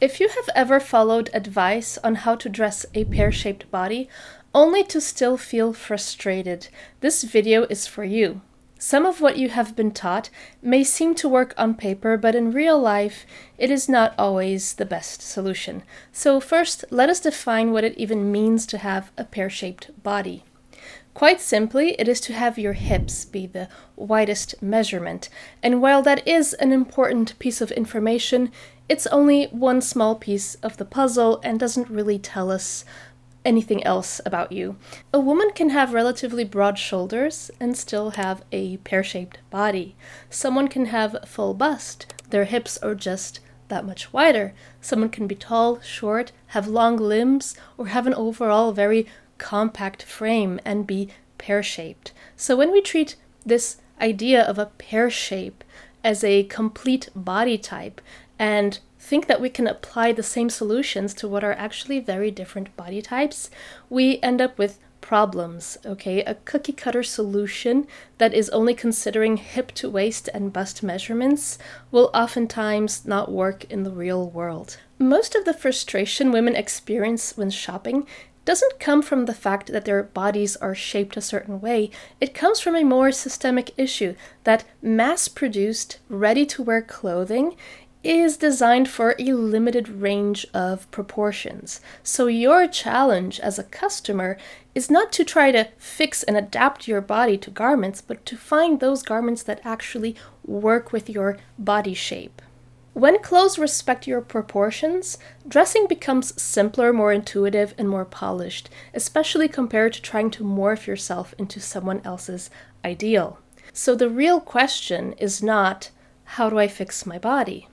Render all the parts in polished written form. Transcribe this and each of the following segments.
If you have ever followed advice on how to dress a pear-shaped body, only to still feel frustrated, this video is for you. Some of what you have been taught may seem to work on paper, but in real life, it is not always the best solution. So first, let us define what it even means to have a pear-shaped body. Quite simply, it is to have your hips be the widest measurement, and while that is an important piece of information, it's only one small piece of the puzzle and doesn't really tell us anything else about you. A woman can have relatively broad shoulders and still have a pear-shaped body. Someone can have a full bust, their hips are just that much wider. Someone can be tall, short, have long limbs, or have an overall very compact frame and be pear-shaped. So when we treat this idea of a pear shape as a complete body type and think that we can apply the same solutions to what are actually very different body types, we end up with problems, okay? A cookie cutter solution that is only considering hip to waist and bust measurements will oftentimes not work in the real world. Most of the frustration women experience when shopping doesn't come from the fact that their bodies are shaped a certain way. It comes from a more systemic issue that mass-produced, ready-to-wear clothing is designed for a limited range of proportions. So your challenge as a customer is not to try to fix and adapt your body to garments, but to find those garments that actually work with your body shape. When clothes respect your proportions, dressing becomes simpler, more intuitive, and more polished, especially compared to trying to morph yourself into someone else's ideal. So the real question is not, how do I fix my body?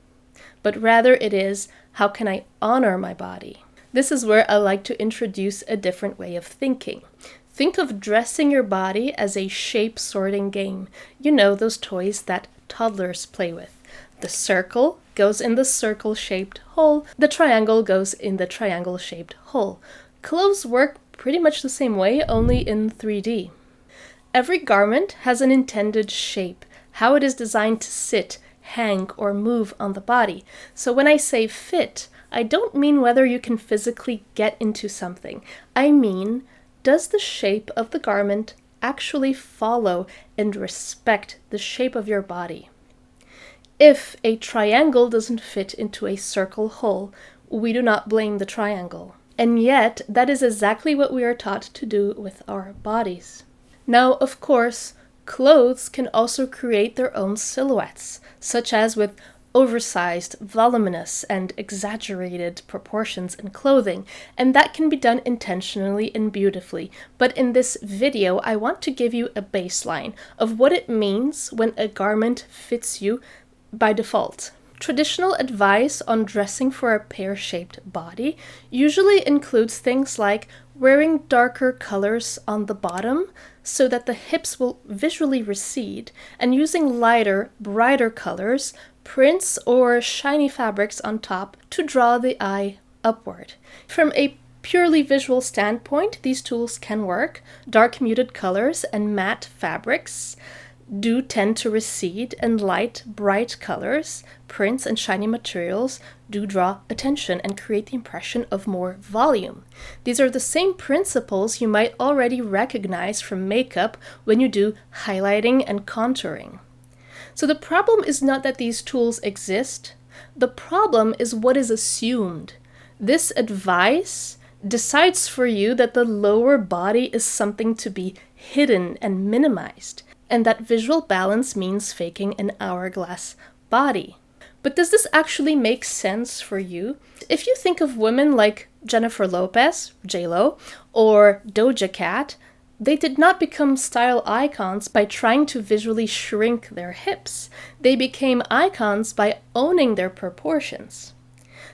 But rather it is, how can I honor my body? This is where I like to introduce a different way of thinking. Think of dressing your body as a shape sorting game. You know, those toys that toddlers play with. The circle goes in the circle-shaped hole. The triangle goes in the triangle-shaped hole. Clothes work pretty much the same way, only in 3D. Every garment has an intended shape, how it is designed to sit, hang, or move on the body. So when I say fit, I don't mean whether you can physically get into something. I mean, does the shape of the garment actually follow and respect the shape of your body? If a triangle doesn't fit into a circle hole, we do not blame the triangle. And yet, that is exactly what we are taught to do with our bodies. Now, of course, clothes can also create their own silhouettes, such as with oversized, voluminous, and exaggerated proportions in clothing, and that can be done intentionally and beautifully. But in this video, I want to give you a baseline of what it means when a garment fits you by default. Traditional advice on dressing for a pear-shaped body usually includes things like wearing darker colors on the bottom so that the hips will visually recede, and using lighter, brighter colors, prints, or shiny fabrics on top to draw the eye upward. From a purely visual standpoint, these tools can work. Dark muted colors and matte fabrics do tend to recede, and light, bright colors, prints, and shiny materials do draw attention and create the impression of more volume. These are the same principles you might already recognize from makeup when you do highlighting and contouring. So the problem is not that these tools exist. The problem is what is assumed. This advice decides for you that the lower body is something to be hidden and minimized, and that visual balance means faking an hourglass body. But does this actually make sense for you? If you think of women like Jennifer Lopez, J-Lo, or Doja Cat, they did not become style icons by trying to visually shrink their hips. They became icons by owning their proportions.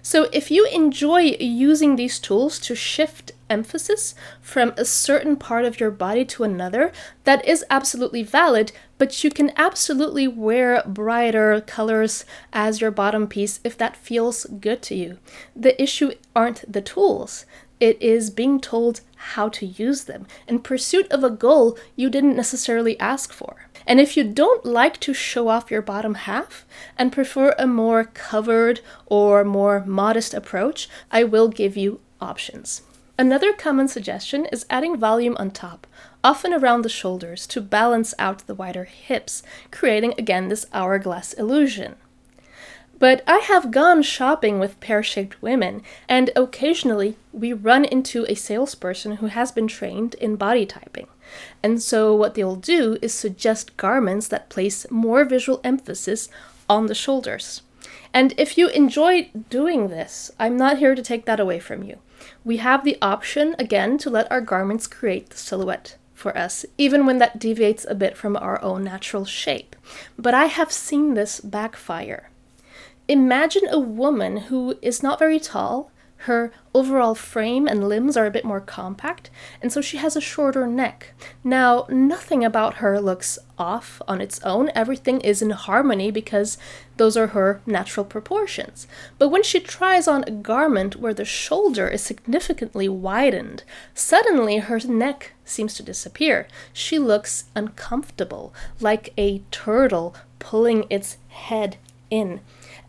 So if you enjoy using these tools to shift emphasis from a certain part of your body to another, that is absolutely valid, but you can absolutely wear brighter colors as your bottom piece if that feels good to you. The issue aren't the tools. It is being told how to use them in pursuit of a goal you didn't necessarily ask for. And if you don't like to show off your bottom half and prefer a more covered or more modest approach, I will give you options. Another common suggestion is adding volume on top, often around the shoulders, to balance out the wider hips, creating again this hourglass illusion. But I have gone shopping with pear-shaped women, and occasionally we run into a salesperson who has been trained in body typing. And so what they'll do is suggest garments that place more visual emphasis on the shoulders. And if you enjoy doing this, I'm not here to take that away from you. We have the option, again, to let our garments create the silhouette for us, even when that deviates a bit from our own natural shape. But I have seen this backfire. Imagine a woman who is not very tall, her overall frame and limbs are a bit more compact, and so she has a shorter neck. Now, nothing about her looks off on its own. Everything is in harmony because those are her natural proportions. But when she tries on a garment where the shoulder is significantly widened, suddenly her neck seems to disappear. She looks uncomfortable, like a turtle pulling its head in.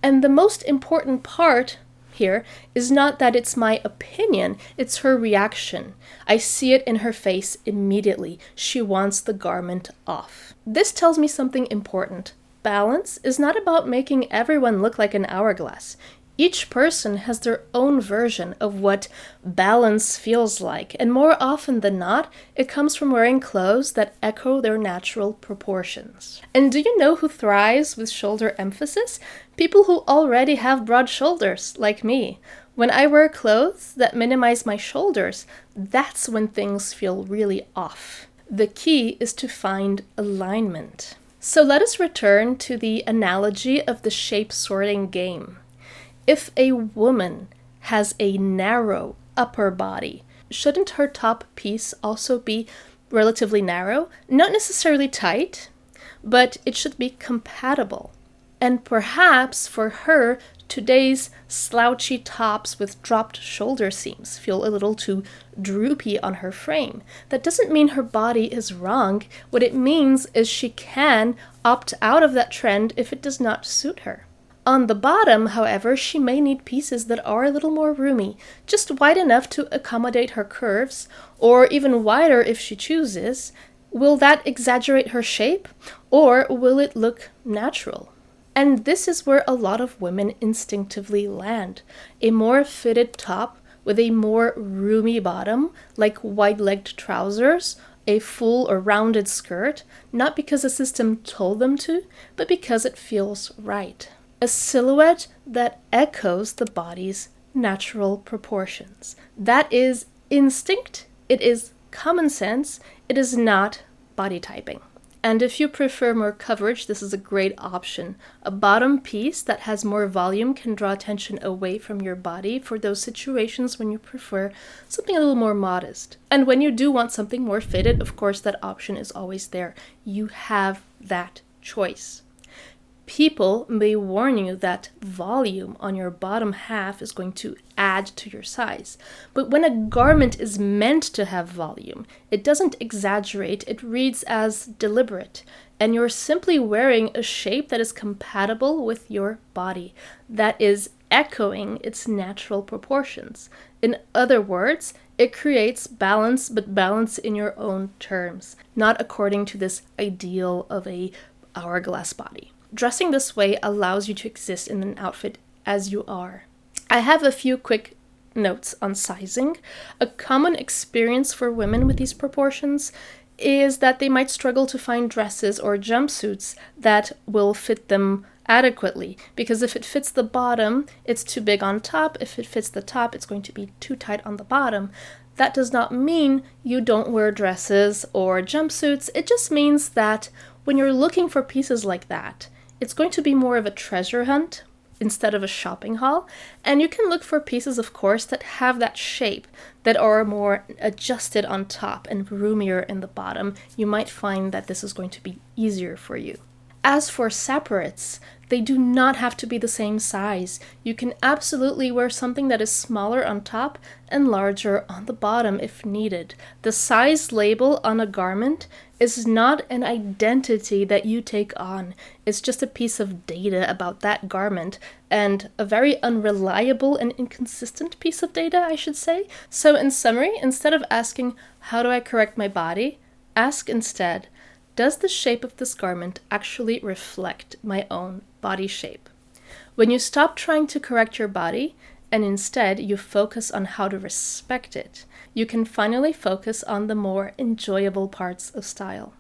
And the most important part here is not that it's my opinion, it's her reaction. I see it in her face immediately. She wants the garment off. This tells me something important. Balance is not about making everyone look like an hourglass. Each person has their own version of what balance feels like, and more often than not, it comes from wearing clothes that echo their natural proportions. And do you know who thrives with shoulder emphasis? People who already have broad shoulders, like me. When I wear clothes that minimize my shoulders, that's when things feel really off. The key is to find alignment. So let us return to the analogy of the shape sorting game. If a woman has a narrow upper body, shouldn't her top piece also be relatively narrow? Not necessarily tight, but it should be compatible. And perhaps for her, today's slouchy tops with dropped shoulder seams feel a little too droopy on her frame. That doesn't mean her body is wrong. What it means is she can opt out of that trend if it does not suit her. On the bottom, however, she may need pieces that are a little more roomy, just wide enough to accommodate her curves, or even wider if she chooses. Will that exaggerate her shape, or will it look natural? And this is where a lot of women instinctively land. A more fitted top with a more roomy bottom, like wide-legged trousers, a full or rounded skirt, not because the system told them to, but because it feels right. A silhouette that echoes the body's natural proportions. That is instinct, it is common sense, it is not body typing. And if you prefer more coverage, this is a great option. A bottom piece that has more volume can draw attention away from your body for those situations when you prefer something a little more modest. And when you do want something more fitted, of course, that option is always there. You have that choice. People may warn you that volume on your bottom half is going to add to your size. But when a garment is meant to have volume, it doesn't exaggerate, it reads as deliberate. And you're simply wearing a shape that is compatible with your body, that is echoing its natural proportions. In other words, it creates balance, but balance in your own terms, not according to this ideal of a hourglass body. Dressing this way allows you to exist in an outfit as you are. I have a few quick notes on sizing. A common experience for women with these proportions is that they might struggle to find dresses or jumpsuits that will fit them adequately, because if it fits the bottom, it's too big on top. If it fits the top, it's going to be too tight on the bottom. That does not mean you don't wear dresses or jumpsuits. It just means that when you're looking for pieces like that, it's going to be more of a treasure hunt instead of a shopping haul. And you can look for pieces, of course, that have that shape, that are more adjusted on top and roomier in the bottom. You might find that this is going to be easier for you. As for separates, They do not have to be the same size. You can absolutely wear something that is smaller on top and larger on the bottom if needed. The size label on a garment is not an identity that you take on. It's just a piece of data about that garment, and a very unreliable and inconsistent piece of data, I should say. So in summary, instead of asking, how do I correct my body? Ask instead, does the shape of this garment actually reflect my own body shape? When you stop trying to correct your body and instead you focus on how to respect it, you can finally focus on the more enjoyable parts of style.